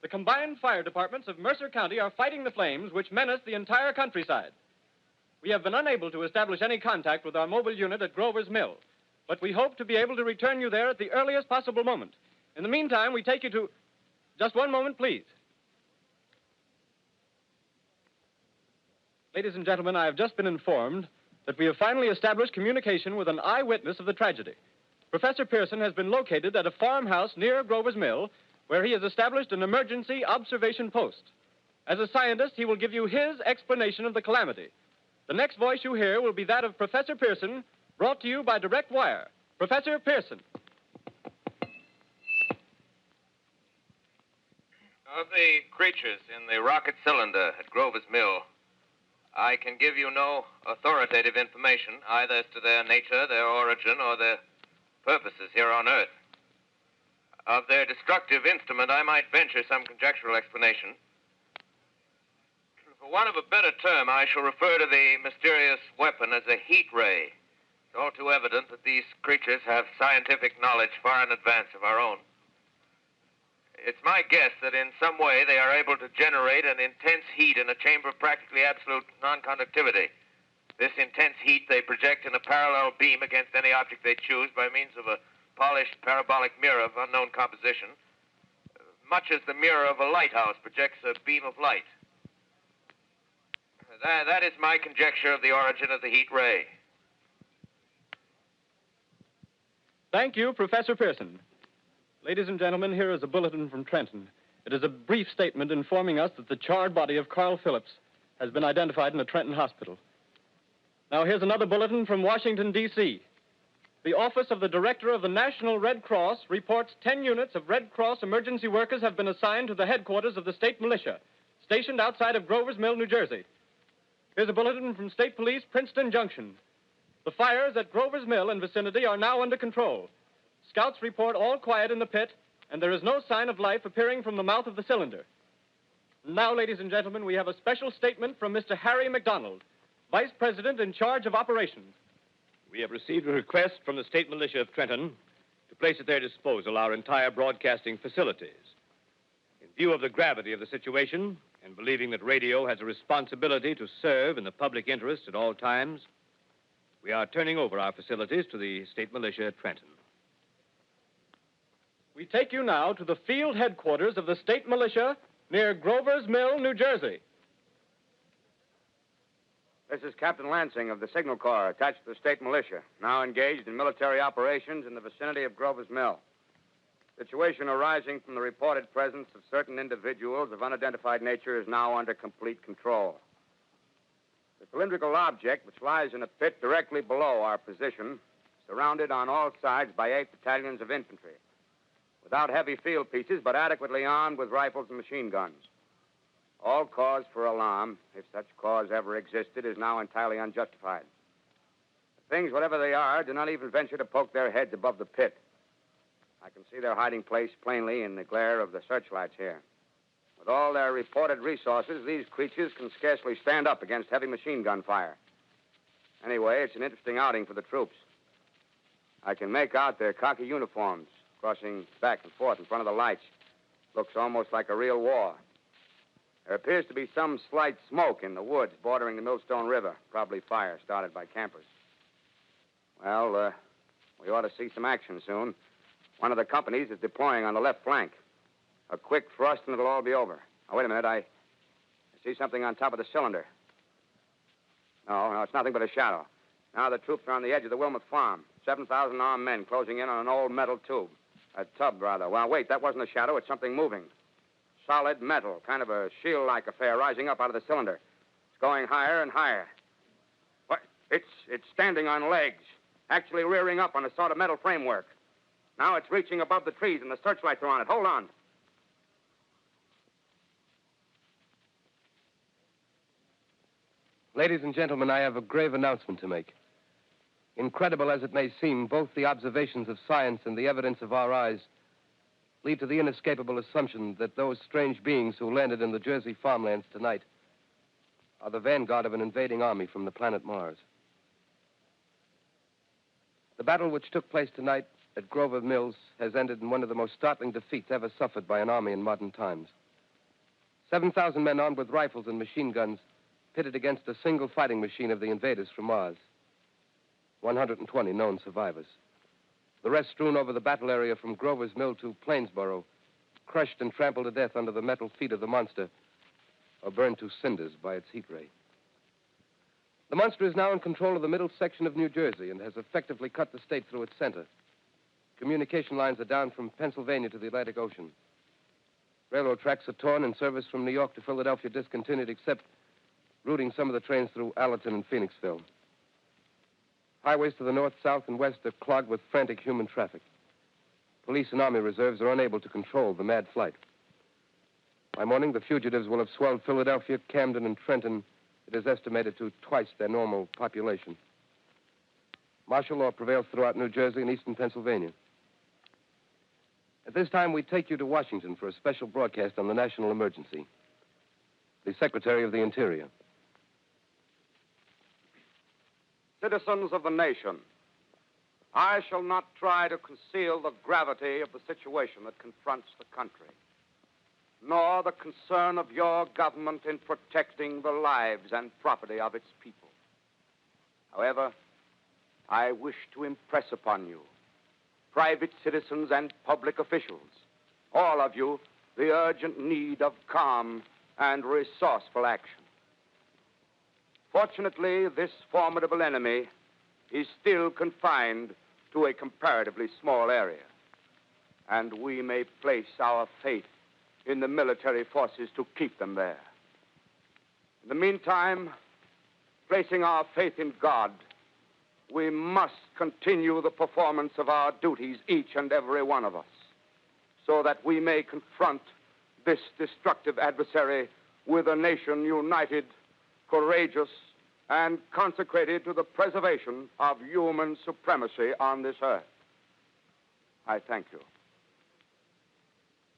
The combined fire departments of Mercer County are fighting the flames which menace the entire countryside. We have been unable to establish any contact with our mobile unit at Grover's Mill, but we hope to be able to return you there at the earliest possible moment. In the meantime, we take you to... Just one moment, please. Ladies and gentlemen, I have just been informed that we have finally established communication with an eyewitness of the tragedy. Professor Pearson has been located at a farmhouse near Grover's Mill, where he has established an emergency observation post. As a scientist, he will give you his explanation of the calamity. The next voice you hear will be that of Professor Pearson, brought to you by direct wire. Professor Pearson. Of the creatures in the rocket cylinder at Grover's Mill, I can give you no authoritative information, either as to their nature, their origin, or their purposes here on Earth. Of their destructive instrument, I might venture some conjectural explanation. For want of a better term, I shall refer to the mysterious weapon as a heat ray. It's all too evident that these creatures have scientific knowledge far in advance of our own. It's my guess that in some way they are able to generate an intense heat in a chamber of practically absolute non-conductivity. This intense heat they project in a parallel beam against any object they choose by means of a polished parabolic mirror of unknown composition, much as the mirror of a lighthouse projects a beam of light. That is my conjecture of the origin of the heat ray. Thank you, Professor Pearson. Ladies and gentlemen, here is a bulletin from Trenton. It is a brief statement informing us that the charred body of Carl Phillips has been identified in a Trenton hospital. Now, here's another bulletin from Washington, D.C. The Office of the Director of the National Red Cross reports 10 units of Red Cross emergency workers have been assigned to the headquarters of the state militia, stationed outside of Grover's Mill, New Jersey. Here's a bulletin from State Police, Princeton Junction. The fires at Grover's Mill and vicinity are now under control. Scouts report all quiet in the pit, and there is no sign of life appearing from the mouth of the cylinder. Now, ladies and gentlemen, we have a special statement from Mr. Harry McDonald, Vice President in charge of operations. We have received a request from the state militia of Trenton to place at their disposal our entire broadcasting facilities. In view of the gravity of the situation, and believing that radio has a responsibility to serve in the public interest at all times, we are turning over our facilities to the state militia at Trenton. We take you now to the field headquarters of the state militia near Grover's Mill, New Jersey. This is Captain Lansing of the Signal Corps, attached to the state militia, now engaged in military operations in the vicinity of Grover's Mill. Situation arising from the reported presence of certain individuals of unidentified nature is now under complete control. The cylindrical object, which lies in a pit directly below our position, surrounded on all sides by 8 battalions of infantry, without heavy field pieces, but adequately armed with rifles and machine guns. All cause for alarm, if such cause ever existed, is now entirely unjustified. The things, whatever they are, do not even venture to poke their heads above the pit. I can see their hiding place plainly in the glare of the searchlights here. With all their reported resources, these creatures can scarcely stand up against heavy machine gun fire. Anyway, it's an interesting outing for the troops. I can make out their khaki uniforms crossing back and forth in front of the lights. Looks almost like a real war. There appears to be some slight smoke in the woods bordering the Millstone River. Probably fire started by campers. Well, we ought to see some action soon. One of the companies is deploying on the left flank. A quick thrust and it'll all be over. Now, wait a minute. I see something on top of the cylinder. No, it's nothing but a shadow. Now the troops are on the edge of the Wilmot Farm. 7,000 armed men closing in on an old metal tube. A tub, rather. Well, wait, that wasn't a shadow. It's something moving. Solid metal, kind of a shield-like affair rising up out of the cylinder. It's going higher and higher. What? It's standing on legs, actually rearing up on a sort of metal framework. Now it's reaching above the trees and the searchlights are on it. Hold on. Ladies and gentlemen, I have a grave announcement to make. Incredible as it may seem, both the observations of science and the evidence of our eyes lead to the inescapable assumption that those strange beings who landed in the Jersey farmlands tonight are the vanguard of an invading army from the planet Mars. The battle which took place tonight at Grover Mills has ended in one of the most startling defeats ever suffered by an army in modern times. 7,000 men armed with rifles and machine guns pitted against a single fighting machine of the invaders from Mars. 120 known survivors. The rest strewn over the battle area from Grover's Mill to Plainsboro, crushed and trampled to death under the metal feet of the monster, or burned to cinders by its heat ray. The monster is now in control of the middle section of New Jersey and has effectively cut the state through its center. Communication lines are down from Pennsylvania to the Atlantic Ocean. Railroad tracks are torn and service from New York to Philadelphia discontinued, except routing some of the trains through Allerton and Phoenixville. Highways to the north, south, and west are clogged with frantic human traffic. Police and army reserves are unable to control the mad flight. By morning, the fugitives will have swelled Philadelphia, Camden, and Trenton, it is estimated, to twice their normal population. Martial law prevails throughout New Jersey and eastern Pennsylvania. At this time, we take you to Washington for a special broadcast on the national emergency. The Secretary of the Interior. Citizens of the nation, I shall not try to conceal the gravity of the situation that confronts the country, nor the concern of your government in protecting the lives and property of its people. However, I wish to impress upon you, private citizens and public officials, all of you, the urgent need of calm and resourceful action. Fortunately, this formidable enemy is still confined to a comparatively small area, and we may place our faith in the military forces to keep them there. In the meantime, placing our faith in God, we must continue the performance of our duties, each and every one of us, so that we may confront this destructive adversary with a nation united, courageous, and consecrated to the preservation of human supremacy on this earth. I thank you.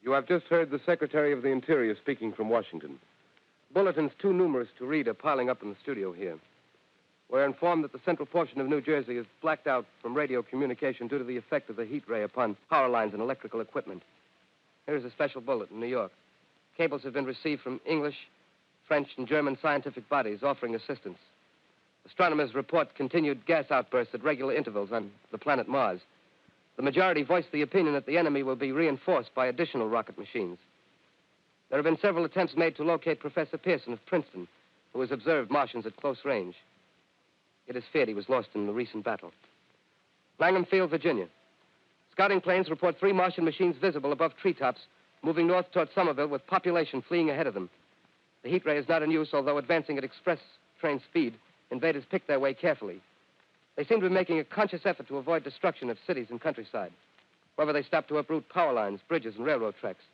You have just heard the Secretary of the Interior speaking from Washington. Bulletins too numerous to read are piling up in the studio here. We're informed that the central portion of New Jersey is blacked out from radio communication due to the effect of the heat ray upon power lines and electrical equipment. Here's a special bulletin, New York. Cables have been received from English, French, and German scientific bodies offering assistance. Astronomers report continued gas outbursts at regular intervals on the planet Mars. The majority voiced the opinion that the enemy will be reinforced by additional rocket machines. There have been several attempts made to locate Professor Pearson of Princeton, who has observed Martians at close range. It is feared he was lost in the recent battle. Langham Field, Virginia. Scouting planes report 3 Martian machines visible above treetops, moving north toward Somerville with population fleeing ahead of them. The heat ray is not in use, although advancing at express train speed, invaders pick their way carefully. They seem to be making a conscious effort to avoid destruction of cities and countryside. However, they stop to uproot power lines, bridges, and railroad tracks.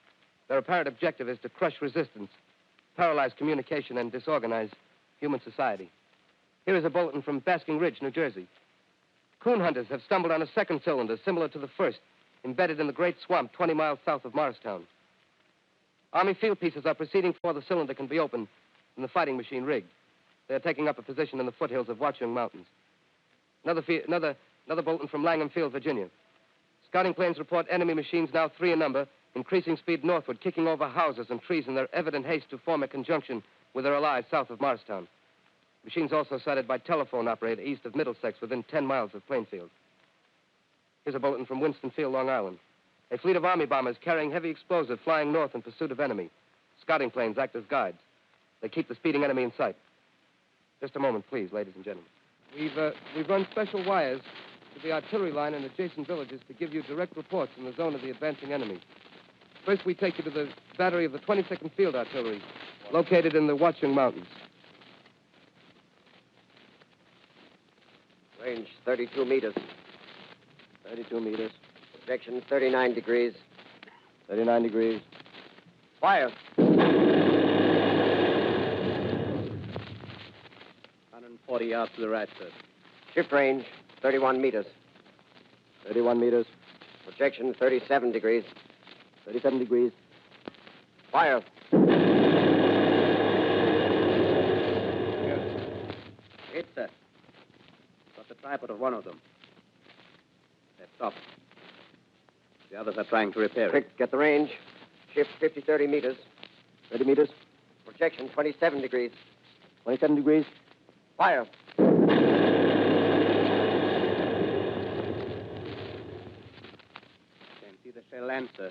Their apparent objective is to crush resistance, paralyze communication, and disorganize human society. Here is a bulletin from Basking Ridge, New Jersey. Coon hunters have stumbled on a second cylinder similar to the first, embedded in the great swamp 20 miles south of Morristown. Army field pieces are proceeding before the cylinder can be opened and the fighting machine rigged. They are taking up a position in the foothills of Watchung Mountains. Another bulletin from Langham Field, Virginia. Scouting planes report enemy machines, now 3 in number, increasing speed northward, kicking over houses and trees in their evident haste to form a conjunction with their allies south of Morristown. Machines also sighted by telephone operator east of Middlesex, within 10 miles of Plainfield. Here's a bulletin from Winston-Field, Long Island. A fleet of Army bombers carrying heavy explosive flying north in pursuit of enemy. Scouting planes act as guides. They keep the speeding enemy in sight. Just a moment, please, ladies and gentlemen. We've run special wires to the artillery line and adjacent villages to give you direct reports in the zone of the advancing enemy. First, we take you to the battery of the 22nd Field Artillery, located in the Watchung Mountains. Range 32 meters. 32 meters. Projection 39 degrees. 39 degrees. Fire. 140 yards to the right, sir. Shift range 31 meters. 31 meters. Projection 37 degrees. 37 degrees. Fire. Hit, sir. Got the tripod of one of them. They're stopped. The others are trying to repair it. Quick, get the range. Shift 50-30 meters. 30 meters. Projection 27 degrees. 27 degrees. Fire. Can't see the shell answer.